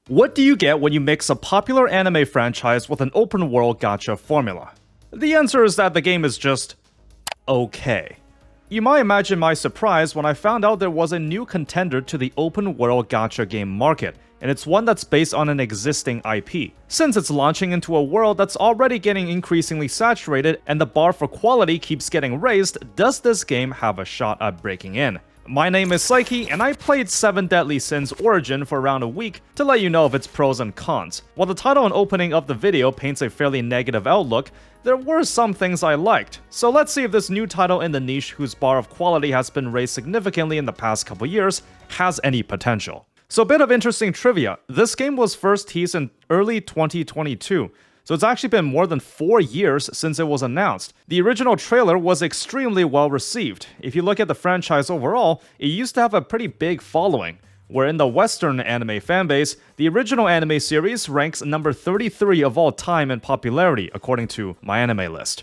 What do you get when you mix a popular anime franchise with an open-world gacha formula? The answer is that the game is just okay. You might imagine my surprise when I found out there was a new contender to the open-world gacha game market, and it's one that's based on an existing IP. Since it's launching into a world that's already getting increasingly saturated and the bar for quality keeps getting raised, does this game have a shot at breaking in? My name is Psyche, and I played 7 Deadly Sins Origin for around a week to let you know of its pros and cons. While the title and opening of the video paints a fairly negative outlook, there were some things I liked. So let's see if this new title in the niche, whose bar of quality has been raised significantly in the past couple years, has any potential. So a bit of interesting trivia, this game was first teased in early 2022. So it's actually been more than 4 years since it was announced. The original trailer was extremely well received. If you look at the franchise overall, it used to have a pretty big following, where in the Western anime fanbase, the original anime series ranks number 33 of all time in popularity, according to MyAnimeList.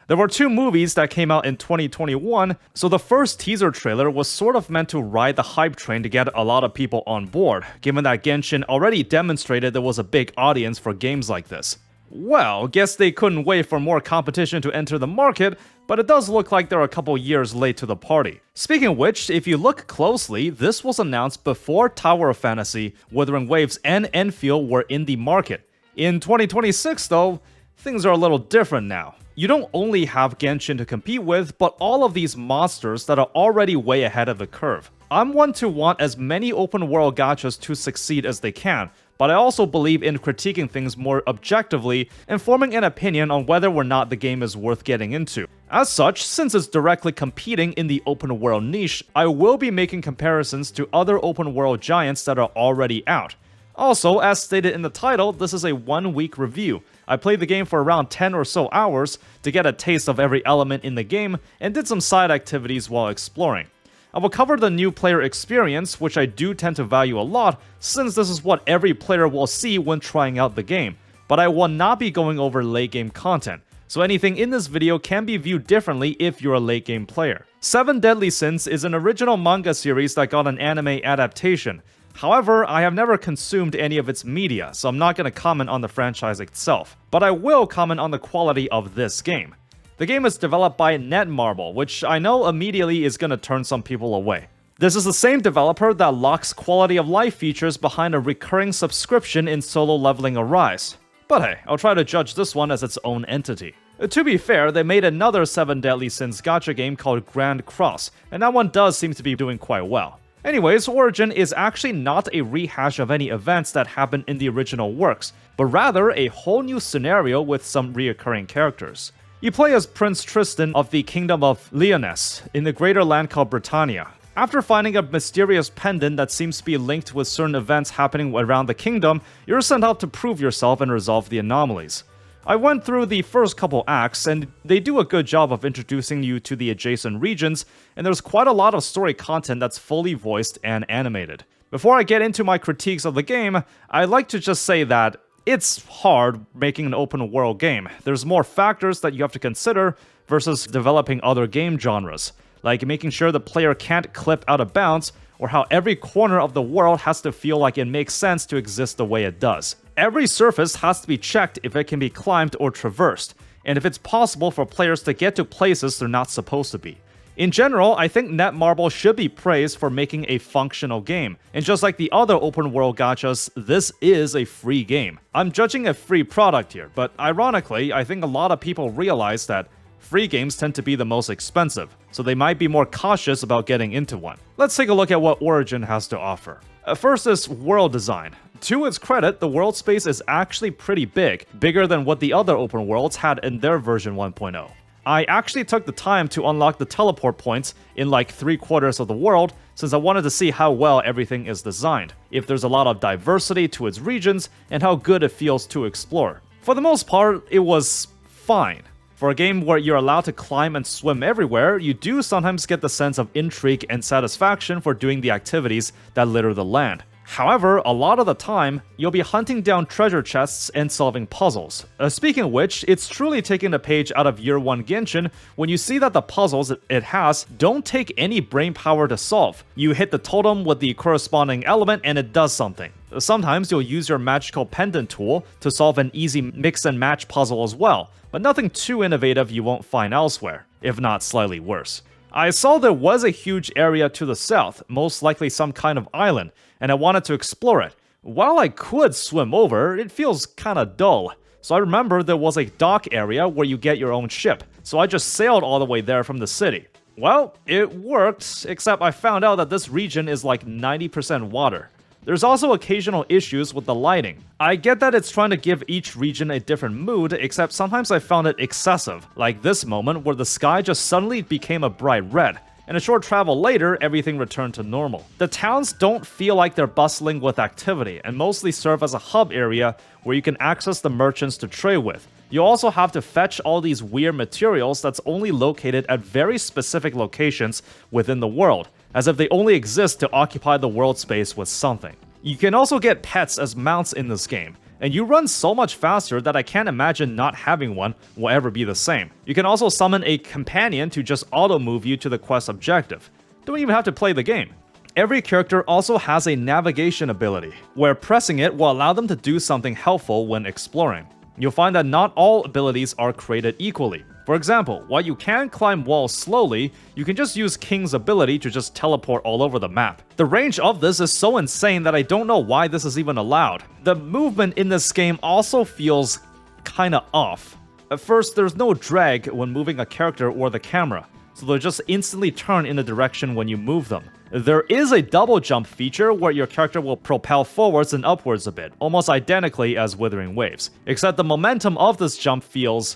There were 2 movies that came out in 2021, so the first teaser trailer was sort of meant to ride the hype train to get a lot of people on board, given that Genshin already demonstrated there was a big audience for games like this. Well, guess they couldn't wait for more competition to enter the market, but it does look like they're a couple years late to the party. Speaking of which, if you look closely, this was announced before Tower of Fantasy, Wuthering Waves, and Enfield were in the market. In 2026 though, things are a little different now. You don't only have Genshin to compete with, but all of these monsters that are already way ahead of the curve. I'm one to want as many open world gachas to succeed as they can, but I also believe in critiquing things more objectively and forming an opinion on whether or not the game is worth getting into. As such, since it's directly competing in the open world niche, I will be making comparisons to other open world giants that are already out. Also, as stated in the title, this is a 1-week review. I played the game for around 10 or so hours to get a taste of every element in the game and did some side activities while exploring. I will cover the new player experience, which I do tend to value a lot, since this is what every player will see when trying out the game, but I will not be going over late game content, so anything in this video can be viewed differently if you're a late game player. 7 Deadly Sins is an original manga series that got an anime adaptation. However, I have never consumed any of its media, so I'm not going to comment on the franchise itself, but I will comment on the quality of this game. The game is developed by Netmarble, which I know immediately is going to turn some people away. This is the same developer that locks quality of life features behind a recurring subscription in Solo Leveling Arise. But hey, I'll try to judge this one as its own entity. To be fair, they made another 7 Deadly Sins gacha game called Grand Cross, and that one does seem to be doing quite well. Anyways, Origin is actually not a rehash of any events that happened in the original works, but rather a whole new scenario with some reoccurring characters. You play as Prince Tristan of the Kingdom of Lyonesse in the greater land called Britannia. After finding a mysterious pendant that seems to be linked with certain events happening around the kingdom, you're sent out to prove yourself and resolve the anomalies. I went through the first couple acts, and they do a good job of introducing you to the adjacent regions, and there's quite a lot of story content that's fully voiced and animated. Before I get into my critiques of the game, I'd like to just say that it's hard making an open world game. There's more factors that you have to consider versus developing other game genres, like making sure the player can't clip out of bounds, or how every corner of the world has to feel like it makes sense to exist the way it does. Every surface has to be checked if it can be climbed or traversed, and if it's possible for players to get to places they're not supposed to be. In general, I think Netmarble should be praised for making a functional game, and just like the other open world gachas, this is a free game. I'm judging a free product here, but ironically, I think a lot of people realize that free games tend to be the most expensive, so they might be more cautious about getting into one. Let's take a look at what Origin has to offer. First is world design. To its credit, the world space is actually pretty big, bigger than what the other open worlds had in their version 1.0. I actually took the time to unlock the teleport points in like 3/4 of the world, since I wanted to see how well everything is designed, if there's a lot of diversity to its regions, and how good it feels to explore. For the most part, it was fine. For a game where you're allowed to climb and swim everywhere, you do sometimes get the sense of intrigue and satisfaction for doing the activities that litter the land. However, a lot of the time, you'll be hunting down treasure chests and solving puzzles. Speaking of which, it's truly taking a page out of Year 1 Genshin when you see that the puzzles it has don't take any brain power to solve. You hit the totem with the corresponding element and it does something. Sometimes you'll use your magical pendant tool to solve an easy mix and match puzzle as well, but nothing too innovative you won't find elsewhere, if not slightly worse. I saw there was a huge area to the south, most likely some kind of island, and I wanted to explore it. While I could swim over, it feels kinda dull. So I remember there was a dock area where you get your own ship, so I just sailed all the way there from the city. Well, it worked, except I found out that this region is like 90% water. There's also occasional issues with the lighting. I get that it's trying to give each region a different mood, except sometimes I found it excessive, like this moment where the sky just suddenly became a bright red, and a short travel later, everything returned to normal. The towns don't feel like they're bustling with activity, and mostly serve as a hub area where you can access the merchants to trade with. You also have to fetch all these weird materials that's only located at very specific locations within the world, as if they only exist to occupy the world space with something. You can also get pets as mounts in this game, and you run so much faster that I can't imagine not having one will ever be the same. You can also summon a companion to just auto-move you to the quest objective. Don't even have to play the game. Every character also has a navigation ability, where pressing it will allow them to do something helpful when exploring. You'll find that not all abilities are created equally. For example, while you can climb walls slowly, you can just use King's ability to just teleport all over the map. The range of this is so insane that I don't know why this is even allowed. The movement in this game also feels kinda off. At first, there's no drag when moving a character or the camera, so they'll just instantly turn in a direction when you move them. There is a double jump feature where your character will propel forwards and upwards a bit, almost identically as Withering Waves, except the momentum of this jump feels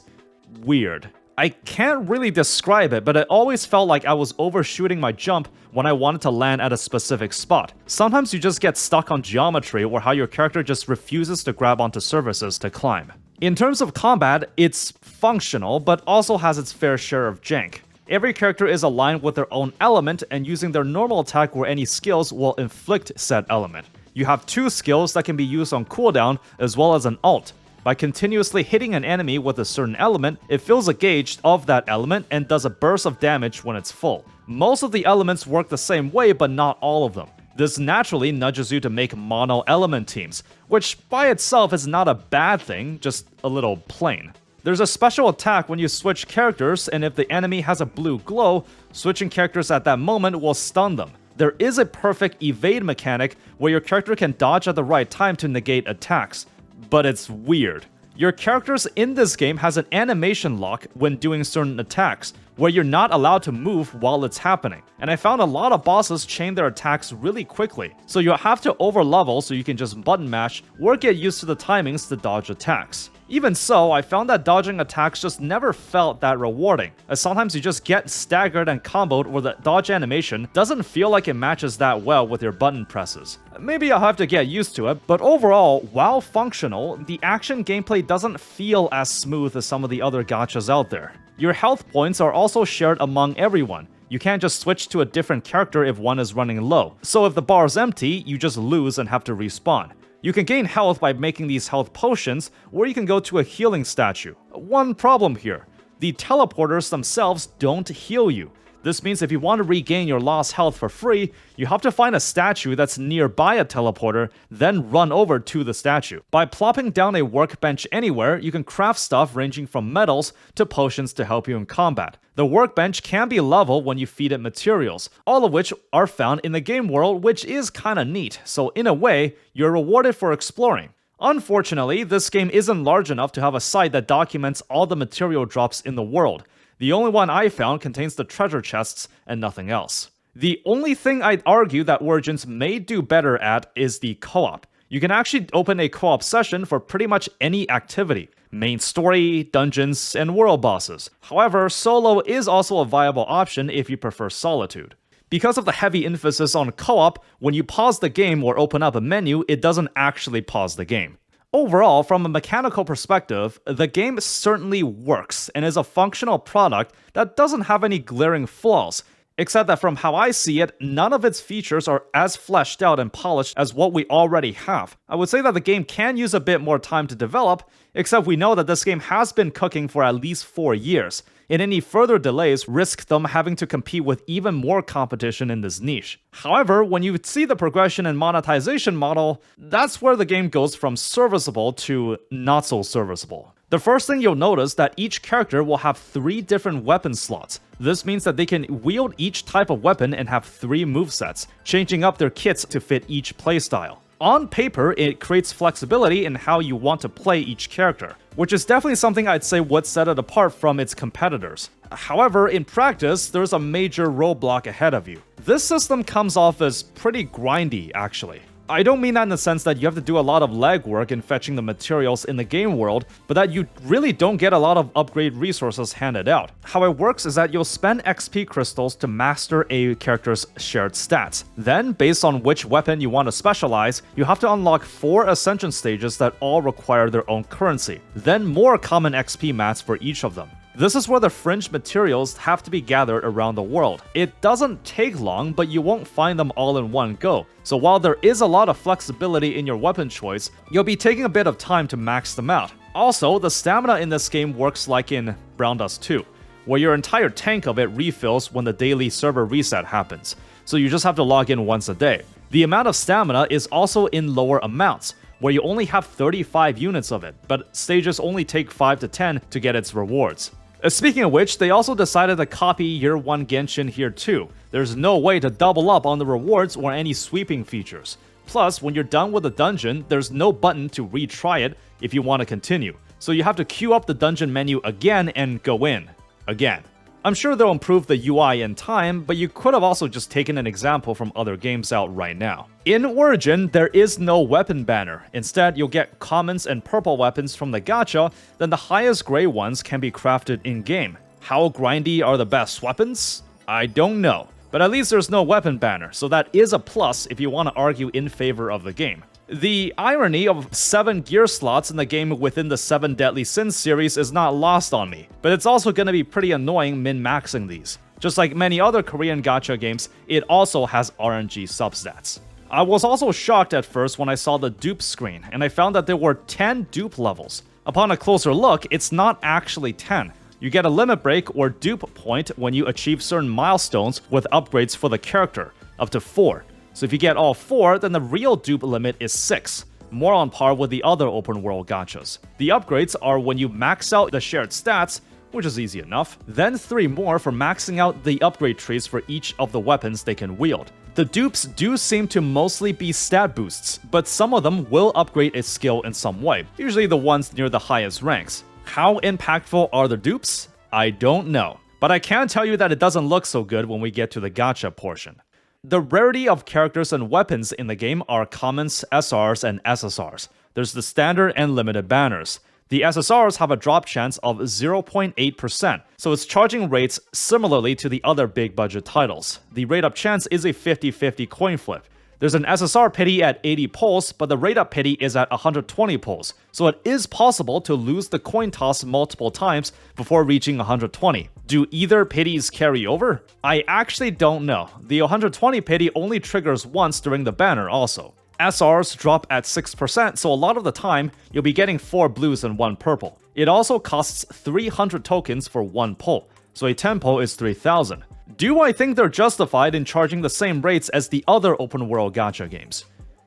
weird. I can't really describe it, but it always felt like I was overshooting my jump when I wanted to land at a specific spot. Sometimes you just get stuck on geometry or how your character just refuses to grab onto surfaces to climb. In terms of combat, it's functional, but also has its fair share of jank. Every character is aligned with their own element, and using their normal attack or any skills will inflict said element. You have 2 skills that can be used on cooldown, as well as an ult. By continuously hitting an enemy with a certain element, it fills a gauge of that element and does a burst of damage when it's full. Most of the elements work the same way, but not all of them. This naturally nudges you to make mono-element teams, which by itself is not a bad thing, just a little plain. There's a special attack when you switch characters, and if the enemy has a blue glow, switching characters at that moment will stun them. There is a perfect evade mechanic where your character can dodge at the right time to negate attacks, but it's weird. Your characters in this game has an animation lock when doing certain attacks, where you're not allowed to move while it's happening. And I found a lot of bosses chain their attacks really quickly, so you'll have to overlevel so you can just button mash or get used to the timings to dodge attacks. Even so, I found that dodging attacks just never felt that rewarding, as sometimes you just get staggered and comboed or the dodge animation doesn't feel like it matches that well with your button presses. Maybe I'll have to get used to it, but overall, while functional, the action gameplay doesn't feel as smooth as some of the other gachas out there. Your health points are also shared among everyone. You can't just switch to a different character if one is running low, so if the bar is empty, you just lose and have to respawn. You can gain health by making these health potions, or you can go to a healing statue. One problem here: the teleporters themselves don't heal you. This means if you want to regain your lost health for free, you have to find a statue that's nearby a teleporter, then run over to the statue. By plopping down a workbench anywhere, you can craft stuff ranging from metals to potions to help you in combat. The workbench can be level when you feed it materials, all of which are found in the game world, which is kinda neat, so in a way, you're rewarded for exploring. Unfortunately, this game isn't large enough to have a site that documents all the material drops in the world. The only one I found contains the treasure chests and nothing else. The only thing I'd argue that Origins may do better at is the co-op. You can actually open a co-op session for pretty much any activity: main story, dungeons, and world bosses. However, solo is also a viable option if you prefer solitude. Because of the heavy emphasis on co-op, when you pause the game or open up a menu, it doesn't actually pause the game. Overall, from a mechanical perspective, the game certainly works and is a functional product that doesn't have any glaring flaws. Except that from how I see it, none of its features are as fleshed out and polished as what we already have. I would say that the game can use a bit more time to develop, except we know that this game has been cooking for at least 4 years, and any further delays risk them having to compete with even more competition in this niche. However, when you see the progression and monetization model, that's where the game goes from serviceable to not so serviceable. The first thing you'll notice that each character will have 3 different weapon slots. This means that they can wield each type of weapon and have 3 movesets, changing up their kits to fit each playstyle. On paper, it creates flexibility in how you want to play each character, which is definitely something I'd say would set it apart from its competitors. However, in practice, there's a major roadblock ahead of you. This system comes off as pretty grindy, actually. I don't mean that in the sense that you have to do a lot of legwork in fetching the materials in the game world, but that you really don't get a lot of upgrade resources handed out. How it works is that you'll spend XP crystals to master a character's shared stats. Then, based on which weapon you want to specialize, you have to unlock 4 ascension stages that all require their own currency, then more common XP mats for each of them. This is where the fringe materials have to be gathered around the world. It doesn't take long, but you won't find them all in one go. So while there is a lot of flexibility in your weapon choice, you'll be taking a bit of time to max them out. Also, the stamina in this game works like in Brown Dust 2, where your entire tank of it refills when the daily server reset happens. So you just have to log in once a day. The amount of stamina is also in lower amounts, where you only have 35 units of it, but stages only take 5 to 10 to get its rewards. Speaking of which, they also decided to copy Year 1 Genshin here too. There's no way to double up on the rewards or any sweeping features. Plus, when you're done with a dungeon, there's no button to retry it if you want to continue. So you have to queue up the dungeon menu again and go in. Again. I'm sure they'll improve the UI in time, but you could have also just taken an example from other games out right now. In Origin, there is no weapon banner. Instead, you'll get commons and purple weapons from the gacha, then the highest gray ones can be crafted in-game. How grindy are the best weapons? I don't know. But at least there's no weapon banner, so that is a plus if you want to argue in favor of the game. The irony of 7 gear slots in the game within the 7 Deadly Sins series is not lost on me, but it's also going to be pretty annoying min-maxing these. Just like many other Korean gacha games, it also has RNG substats. I was also shocked at first when I saw the dupe screen, and I found that there were 10 dupe levels. Upon a closer look, it's not actually 10. You get a limit break or dupe point when you achieve certain milestones with upgrades for the character, up to 4. So if you get all 4, then the real dupe limit is 6, more on par with the other open world gachas. The upgrades are when you max out the shared stats, which is easy enough, then 3 more for maxing out the upgrade trees for each of the weapons they can wield. The dupes do seem to mostly be stat boosts, but some of them will upgrade its skill in some way, usually the ones near the highest ranks. How impactful are the dupes? I don't know, but I can tell you that it doesn't look so good when we get to the gacha portion. The rarity of characters and weapons in the game are commons, SRs, and SSRs. There's the standard and limited banners. The SSRs have a drop chance of 0.8%, so its charging rates similarly to the other big budget titles. The rate up chance is a 50-50 coin flip. There's an SSR pity at 80 pulls, but the rate up pity is at 120 pulls, so it is possible to lose the coin toss multiple times before reaching 120. Do either pities carry over? I actually don't know. The 120 pity only triggers once during the banner also. SRs drop at 6%, so a lot of the time, you'll be getting 4 blues and 1 purple. It also costs 300 tokens for 1 pull, so a 10 pull is 3,000. Do I think they're justified in charging the same rates as the other open world gacha games?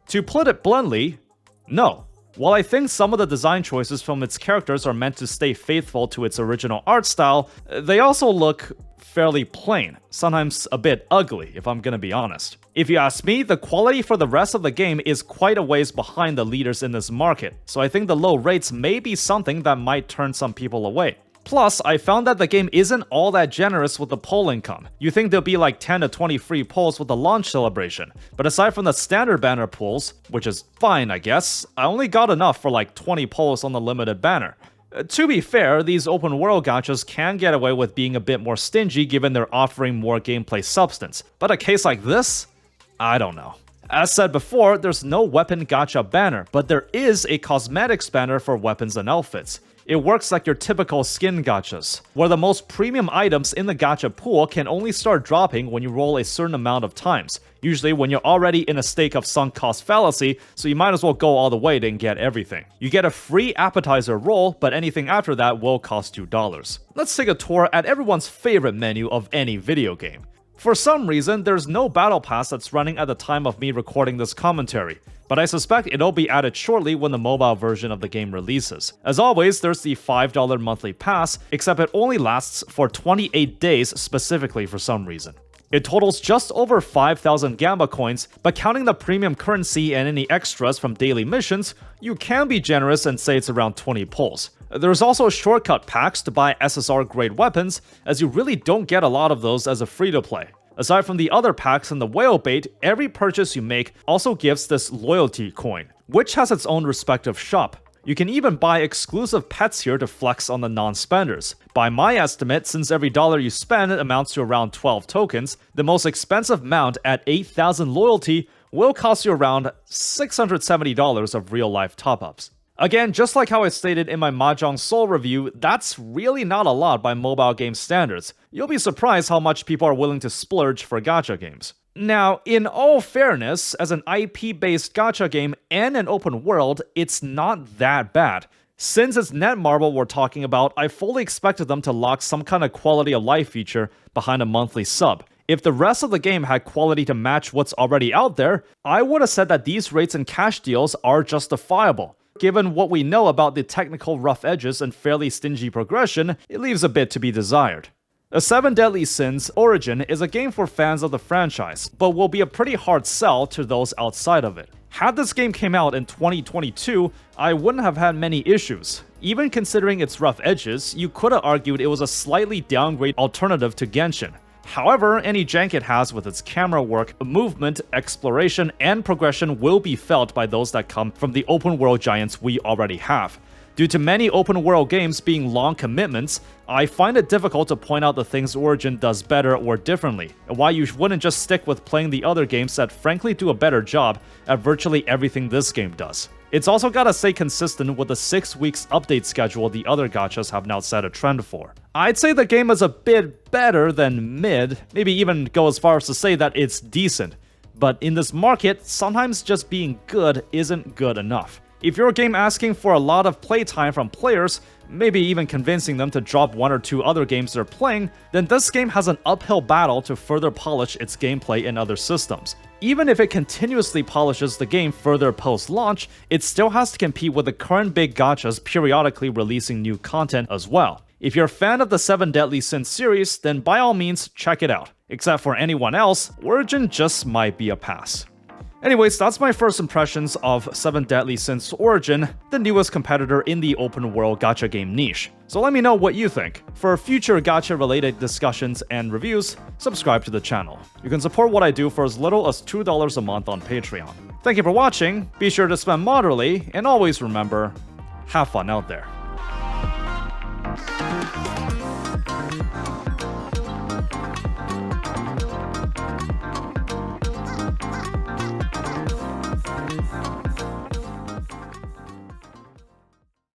To put it bluntly, no. While I think some of the design choices from its characters are meant to stay faithful to its original art style, they also look fairly plain, sometimes a bit ugly if I'm gonna be honest. If you ask me, the quality for the rest of the game is quite a ways behind the leaders in this market, so I think the low rates may be something that might turn some people away. Plus, I found that the game isn't all that generous with the poll income. You think there'll be like 10 to 20 free polls with the launch celebration, but aside from the standard banner pulls, which is fine I guess, I only got enough for like 20 polls on the limited banner. To be fair, these open world gachas can get away with being a bit more stingy given they're offering more gameplay substance, but a case like this? I don't know. As said before, there's no weapon gacha banner, but there is a cosmetics banner for weapons and outfits. It works like your typical skin gachas, where the most premium items in the gacha pool can only start dropping when you roll a certain amount of times, usually when you're already in a state of sunk cost fallacy, so you might as well go all the way to get everything. You get a free appetizer roll, but anything after that will cost $2. Let's take a tour at everyone's favorite menu of any video game. For some reason, there's no battle pass that's running at the time of me recording this commentary, but I suspect it'll be added shortly when the mobile version of the game releases. As always, there's the $5 monthly pass, except it only lasts for 28 days specifically for some reason. It totals just over 5,000 Gamba coins, but counting the premium currency and any extras from daily missions, you can be generous and say it's around 20 pulls. There's also shortcut packs to buy SSR-grade weapons, as you really don't get a lot of those as a free-to-play. Aside from the other packs and the whale bait, every purchase you make also gives this loyalty coin, which has its own respective shop. You can even buy exclusive pets here to flex on the non-spenders. By my estimate, since every dollar you spend amounts to around 12 tokens, the most expensive mount at 8,000 loyalty will cost you around $670 of real-life top-ups. Again, just like how I stated in my Mahjong Soul review, that's really not a lot by mobile game standards. You'll be surprised how much people are willing to splurge for gacha games. Now, in all fairness, as an IP-based gacha game and an open world, it's not that bad. Since it's Netmarble we're talking about, I fully expected them to lock some kind of quality of life feature behind a monthly sub. If the rest of the game had quality to match what's already out there, I would have said that these rates and cash deals are justifiable. Given what we know about the technical rough edges and fairly stingy progression, it leaves a bit to be desired. A 7 Deadly Sins Origin is a game for fans of the franchise, but will be a pretty hard sell to those outside of it. Had this game came out in 2022, I wouldn't have had many issues. Even considering its rough edges, you could have argued it was a slightly downgrade alternative to Genshin. However, any jank it has with its camera work, movement, exploration, and progression will be felt by those that come from the open world giants we already have. Due to many open world games being long commitments, I find it difficult to point out the things Origin does better or differently, and why you wouldn't just stick with playing the other games that frankly do a better job at virtually everything this game does. It's also gotta stay consistent with the 6 weeks update schedule the other gachas have now set a trend for. I'd say the game is a bit better than mid, maybe even go as far as to say that it's decent. But in this market, sometimes just being good isn't good enough. If you're a game asking for a lot of playtime from players, maybe even convincing them to drop 1 or 2 other games they're playing, then this game has an uphill battle to further polish its gameplay in other systems. Even if it continuously polishes the game further post-launch, it still has to compete with the current big gachas periodically releasing new content as well. If you're a fan of the 7 Deadly Sins series, then by all means check it out. Except for anyone else, Origin just might be a pass. Anyways, that's my first impressions of 7 Deadly Sins Origin, the newest competitor in the open world gacha game niche. So let me know what you think. For future gacha related discussions and reviews, subscribe to the channel. You can support what I do for as little as $2 a month on Patreon. Thank you for watching, be sure to spend moderately, and always remember, have fun out there.